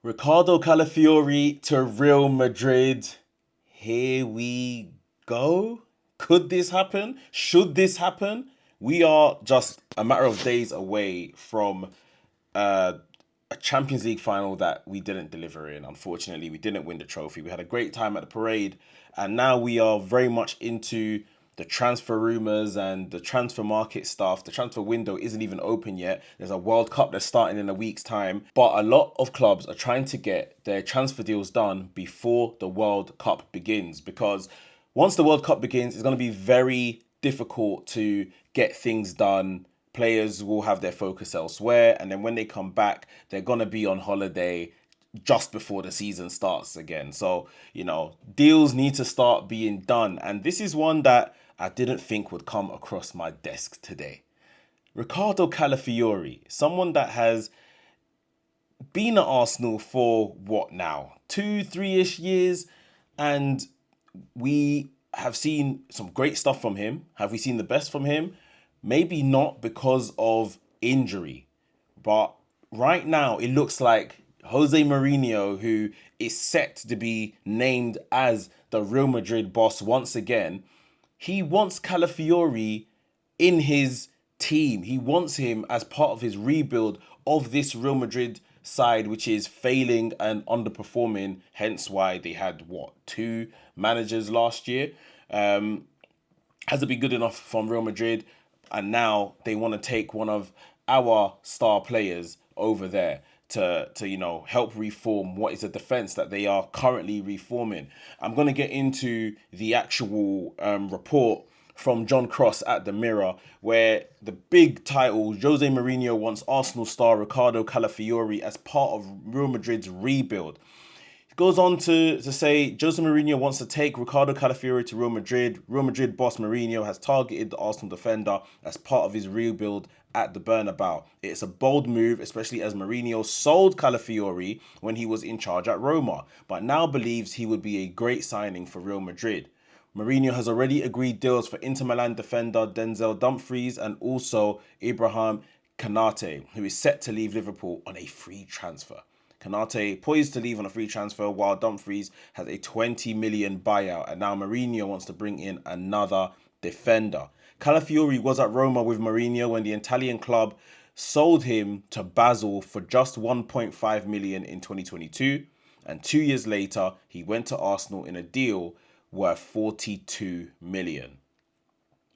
Riccardo Calafiori to Real Madrid. Here we go. Could this happen? Should this happen? We are just a matter of days away from uh, a Champions League final that we didn't deliver in. Unfortunately, we didn't win the trophy. We had a great time at the parade, and now we are very much into the transfer rumors and the transfer market stuff. The transfer window isn't even open yet. There's a World Cup that's starting in a week's time, but a lot of clubs are trying to get their transfer deals done before the World Cup begins, because once the World Cup begins, it's going to be very difficult to get things done. Players will have their focus elsewhere, and then when they come back, they're going to be on holiday just before the season starts again. So, deals need to start being done. And this is one that I didn't think would come across my desk today. Riccardo Calafiori, someone that has been at Arsenal for what now? 2, 3-ish years. And we have seen some great stuff from him. Have we seen the best from him? Maybe not, because of injury. But right now, it looks like Jose Mourinho, who is set to be named as the Real Madrid boss once again, he wants Calafiori in his team. He wants him as part of his rebuild of this Real Madrid side, which is failing and underperforming. Hence why they had, two managers last year. Hasn't been good enough from Real Madrid. And now they want to take one of our star players over there to help reform what is a defense that they are currently reforming. I'm going to get into the actual report from John Cross at the Mirror, where the big title, Jose Mourinho wants Arsenal star Riccardo Calafiori as part of Real Madrid's rebuild. Goes on to say Jose Mourinho wants to take Riccardo Calafiori to Real Madrid. Real Madrid boss Mourinho has targeted the Arsenal defender as part of his rebuild at the Bernabeu. It's a bold move, especially as Mourinho sold Calafiori when he was in charge at Roma, but now believes he would be a great signing for Real Madrid. Mourinho has already agreed deals for Inter Milan defender Denzel Dumfries and also Ibrahim Konate, who is set to leave Liverpool on a free transfer. Konate poised to leave on a free transfer, while Dumfries has a 20 million buyout, and now Mourinho wants to bring in another defender. Calafiori was at Roma with Mourinho when the Italian club sold him to Basel for just 1.5 million in 2022, and 2 years later he went to Arsenal in a deal worth 42 million.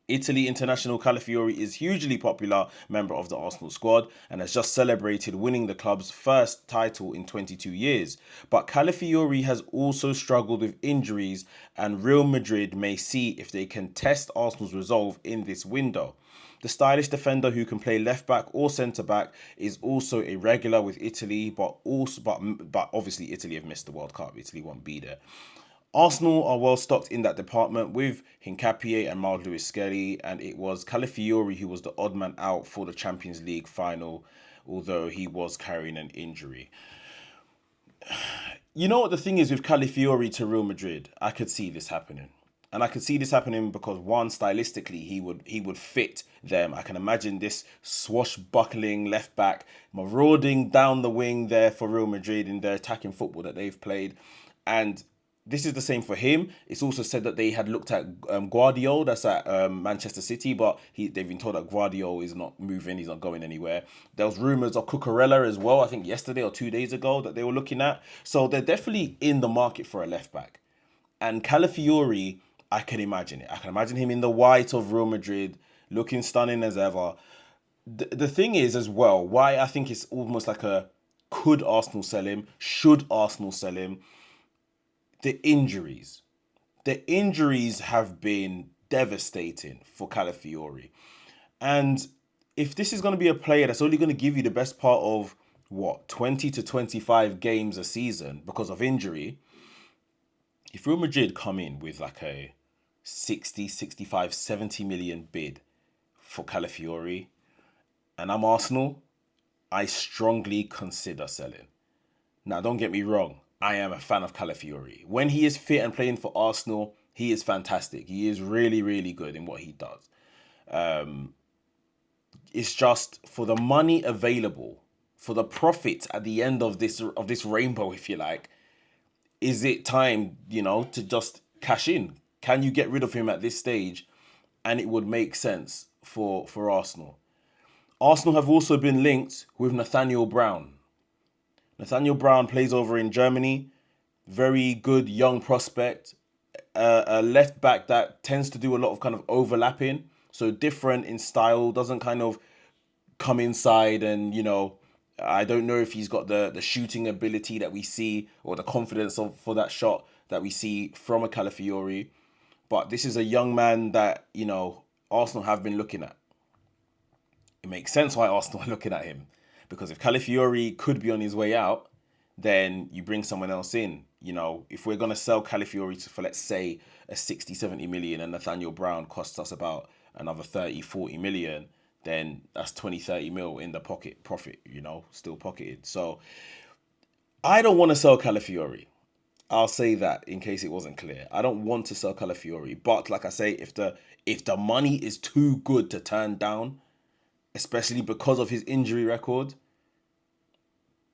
Italy international Calafiori is hugely popular member of the Arsenal squad and has just celebrated winning the club's first title in 22 years. But Calafiori has also struggled with injuries, and Real Madrid may see if they can test Arsenal's resolve in this window. The stylish defender who can play left back or centre back is also a regular with Italy, but obviously Italy have missed the World Cup. Italy won't be there. Arsenal are well stocked in that department with Hincapié and Miles Lewis Skelly, and it was Calafiori who was the odd man out for the Champions League final, although he was carrying an injury. You know what the thing is with Calafiori to Real Madrid? I could see this happening. And I could see this happening because, one, stylistically, he would fit them. I can imagine this swashbuckling left back marauding down the wing there for Real Madrid in their attacking football that they've played. And this is the same for him. It's also said that they had looked at Guardiola, that's at Manchester City, but they've been told that Guardiola is not moving, he's not going anywhere. There was rumours of Cucurella as well, I think yesterday or 2 days ago, that they were looking at. So they're definitely in the market for a left back. And Calafiori, I can imagine it. I can imagine him in the white of Real Madrid, looking stunning as ever. The thing is as well, why I think it's almost like could Arsenal sell him? Should Arsenal sell him? The injuries. The injuries have been devastating for Calafiori. And if this is going to be a player that's only going to give you the best part of, 20 to 25 games a season because of injury, if Real Madrid come in with like a 60, 65, 70 million bid for Calafiori, and I'm Arsenal, I strongly consider selling. Now, don't get me wrong. I am a fan of Calafiori. When he is fit and playing for Arsenal, he is fantastic. He is really, really good in what he does. It's just for the money available for the profit at the end of this rainbow, if you like, is it time, to just cash in? Can you get rid of him at this stage and it would make sense for Arsenal? Arsenal have also been linked with Nathaniel Brown. Nathaniel Brown plays over in Germany. Very good young prospect. A left back that tends to do a lot of kind of overlapping. So different in style, doesn't kind of come inside and, I don't know if he's got the shooting ability that we see or the confidence for that shot that we see from a Calafiori. But this is a young man that, Arsenal have been looking at. It makes sense why Arsenal are looking at him. Because if Calafiori could be on his way out, then you bring someone else in. If we're going to sell Calafiori for, let's say, a 60, 70 million and Nathaniel Brown costs us about another 30, 40 million, then that's 20, 30 mil in the pocket profit, still pocketed. So I don't want to sell Calafiori. I'll say that in case it wasn't clear. I don't want to sell Calafiori. But like I say, if the money is too good to turn down, especially because of his injury record,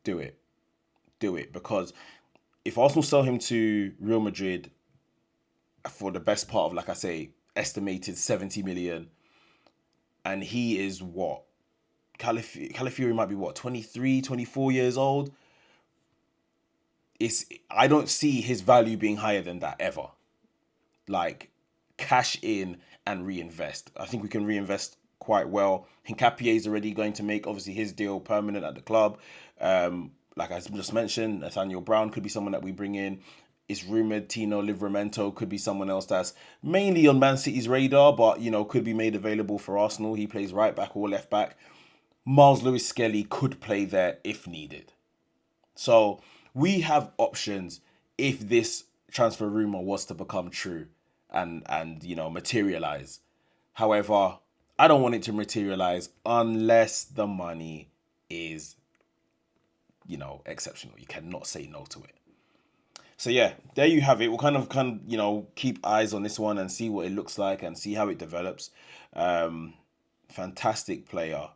do it. Do it. Because if Arsenal sell him to Real Madrid for the best part of, like I say, estimated 70 million, and he is what? Calafiori might be what, 23, 24 years old? I don't see his value being higher than that ever. Like, cash in and reinvest. I think we can reinvest quite well. Hincapié is already going to make, obviously, his deal permanent at the club. Like I just mentioned, Nathaniel Brown could be someone that we bring in. It's rumoured Tino Livramento could be someone else that's mainly on Man City's radar, but, could be made available for Arsenal. He plays right back or left back. Miles Lewis-Skelly could play there if needed. So we have options if this transfer rumour was to become true and materialise. However, I don't want it to materialise unless the money is, exceptional. You cannot say no to it. So yeah, there you have it. We'll kind of keep eyes on this one and see what it looks like and see how it develops. Fantastic player.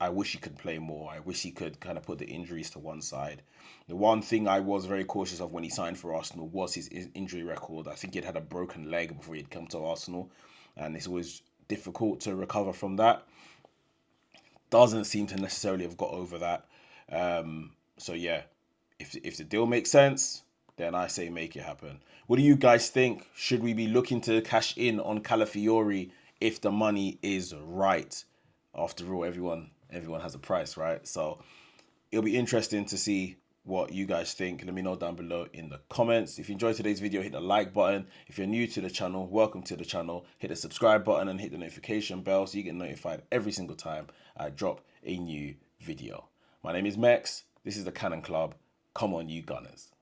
I wish he could play more. I wish he could kind of put the injuries to one side. The one thing I was very cautious of when he signed for Arsenal was his injury record. I think he'd had a broken leg before he'd come to Arsenal, and it's always difficult to recover from that. Doesn't seem to necessarily have got over that. So yeah, if the deal makes sense, then I say make it happen. What do you guys think? Should we be looking to cash in on Calafiori if the money is right? After all, everyone has a price, right? So it'll be interesting to see what you guys think. Let me know down below in the comments. If you enjoyed today's video, hit the like button. If you're new to the channel, welcome to the channel. Hit the subscribe button and hit the notification bell so you get notified every single time I drop a new video. My name is Mekz. This is the Cannon Club. Come on, you Gunners.